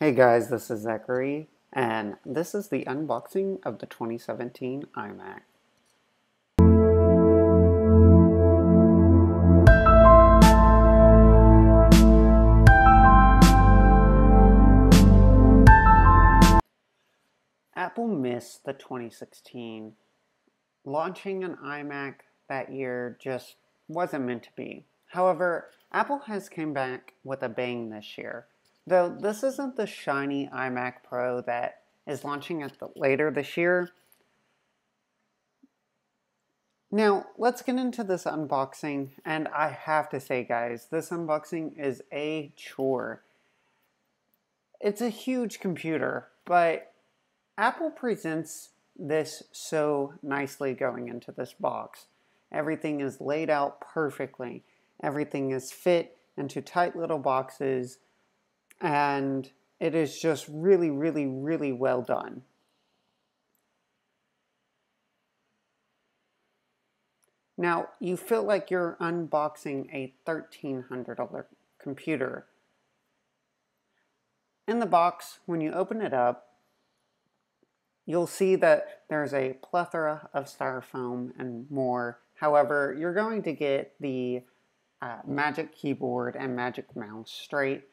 Hey guys, this is Zachary, and this is the unboxing of the 2017 iMac. Apple missed the 2016. Launching an iMac that year just wasn't meant to be. However, Apple has come back with a bang this year. Though this isn't the shiny iMac Pro that is launching later this year. Now, let's get into this unboxing, and I have to say guys, this unboxing is a chore. It's a huge computer, but Apple presents this so nicely going into this box. Everything is laid out perfectly. Everything is fit into tight little boxes, and it is just really well done. Now, you feel like you're unboxing a $1,300 computer. In the box, when you open it up, you'll see that there's a plethora of styrofoam and more. However, you're going to get the Magic Keyboard and Magic Mouse straight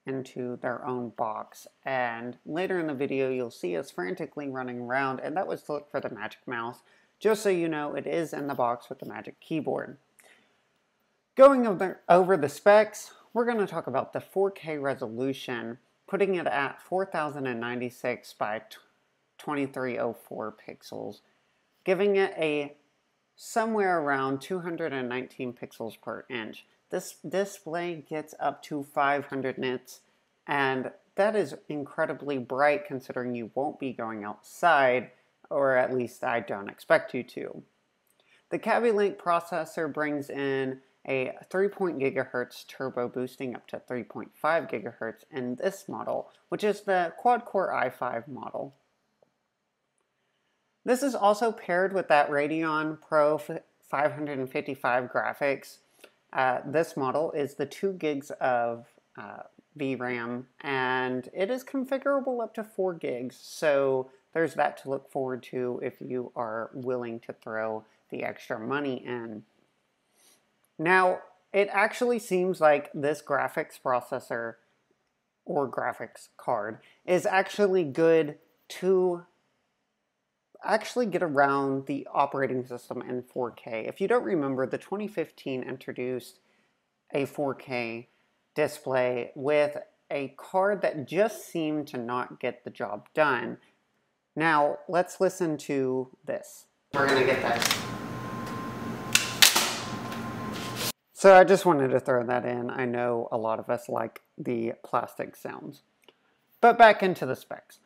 into their own box. And later in the video, you'll see us frantically running around, and that was to look for the Magic Mouse. Just so you know, it is in the box with the Magic Keyboard. Going over the specs, we're going to talk about the 4K resolution, putting it at 4096 by 2304 pixels, giving it a somewhere around 219 pixels per inch. This display gets up to 500 nits, and that is incredibly bright considering you won't be going outside, or at least I don't expect you to. The Kaby Lake processor brings in a 3.0 GHz turbo boosting up to 3.5 GHz in this model, which is the quad-core i5 model. This is also paired with that Radeon Pro 555 graphics. This model is the 2 gigs of VRAM, and it is configurable up to 4 gigs, so there's that to look forward to if you are willing to throw the extra money in. Now, it actually seems like this graphics processor or graphics card is actually good to actually get around the operating system in 4K. If you don't remember, the 2015 introduced a 4K display with a card that just seemed to not get the job done. Now, let's listen to this. We're gonna get that. So I just wanted to throw that in. I know a lot of us like the plastic sounds. But back into the specs.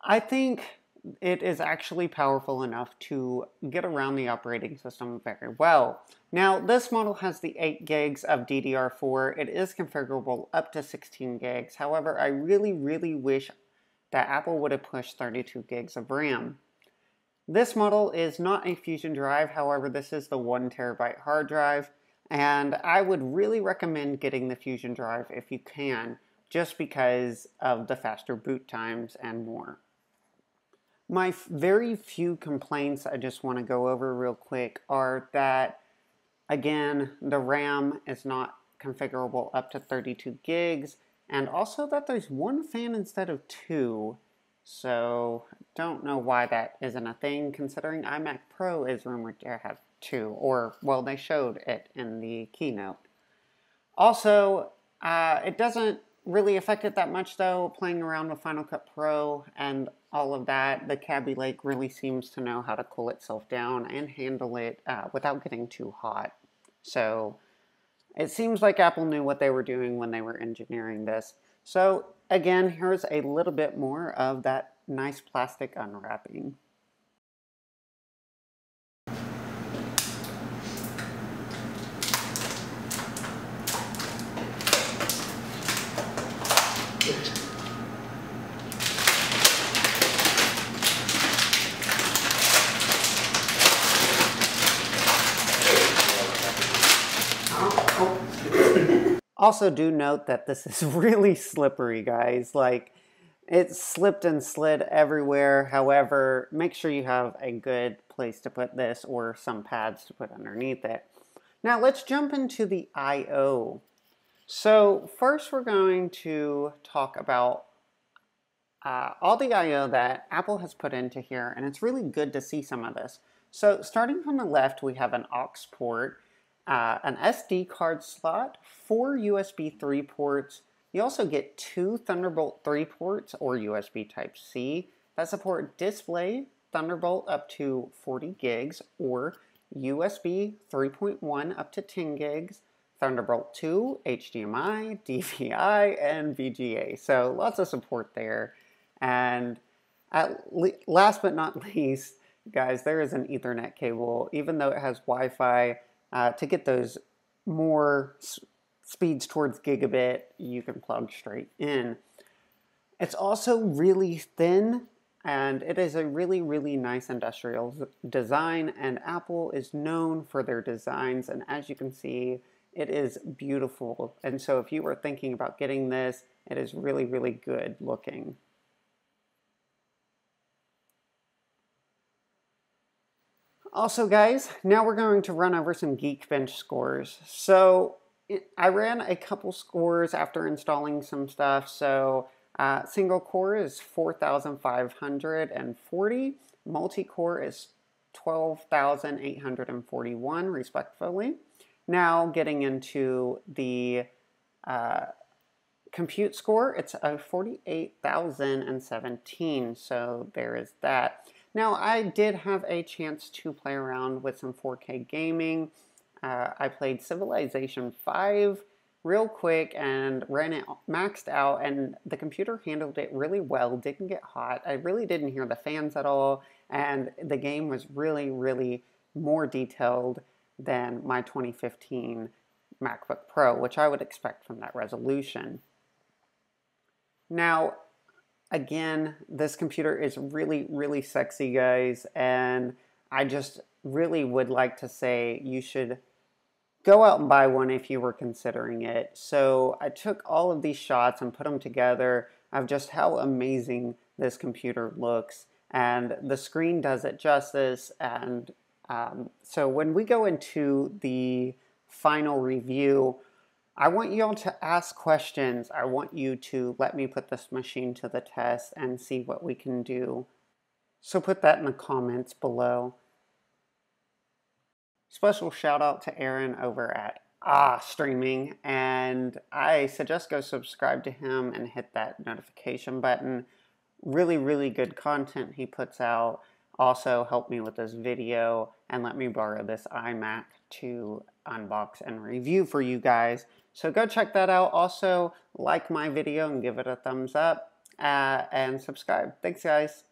I think it is actually powerful enough to get around the operating system very well. Now, this model has the 8 gigs of DDR4. It is configurable up to 16 gigs. However, I really wish that Apple would have pushed 32 gigs of RAM. This model is not a Fusion drive. However, this is the 1 terabyte hard drive, and I would really recommend getting the Fusion drive if you can, just because of the faster boot times and more. My very few complaints I just want to go over real quick are that, again, the RAM is not configurable up to 32 gigs, and also that there's 1 fan instead of 2. So, don't know why that isn't a thing, considering iMac Pro is rumored to have 2, or, well, they showed it in the keynote. Also, it doesn't really affect it that much though, playing around with Final Cut Pro and all of that. The Kaby Lake really seems to know how to cool itself down and handle it without getting too hot. So it seems like Apple knew what they were doing when they were engineering this. So again, here's a little bit more of that nice plastic unwrapping. Also, do note that this is really slippery, guys. Like, it slipped and slid everywhere. However, make sure you have a good place to put this or some pads to put underneath it. Now, let's jump into the I/O. So, first we're going to talk about all the I/O that Apple has put into here, and it's really good to see some of this. So starting from the left, we have an aux port, an SD card slot, 4 USB 3 ports. You also get 2 Thunderbolt 3 ports or USB Type-C that support display Thunderbolt up to 40 gigs or USB 3.1 up to 10 gigs, Thunderbolt 2, HDMI, DVI, and VGA. So lots of support there. And last but not least, guys, there is an Ethernet cable, even though it has Wi-Fi, to get those more speeds towards gigabit, you can plug straight in. It's also really thin, and it is a really, really nice industrial design, and Apple is known for their designs, and as you can see, it is beautiful. And so if you were thinking about getting this, it is really, really good looking. Also, guys, now we're going to run over some Geekbench scores. So I ran a couple scores after installing some stuff. So single core is 4,540. Multi-core is 12,841, respectively. Now getting into the compute score, it's a 48,017. So there is that. Now, I did have a chance to play around with some 4K gaming. I played Civilization 5 real quick and ran it maxed out, and the computer handled it really well, didn't get hot. I really didn't hear the fans at all, and the game was really, really more detailed than my 2015 MacBook Pro, which I would expect from that resolution. Now, again, this computer is really, really sexy, guys, and I just really would like to say you should go out and buy one if you were considering it. So I took all of these shots and put them together of just how amazing this computer looks, and the screen does it justice. And so when we go into the final review, I want you all to ask questions. I want you to let me put this machine to the test and see what we can do. So put that in the comments below. Special shout out to Aaron over at Streaming, and I suggest go subscribe to him and hit that notification button. Really, really good content he puts out. Also helped me with this video and let me borrow this iMac to unbox and review for you guys. So go check that out. Also, like my video and give it a thumbs up and subscribe. Thanks, guys.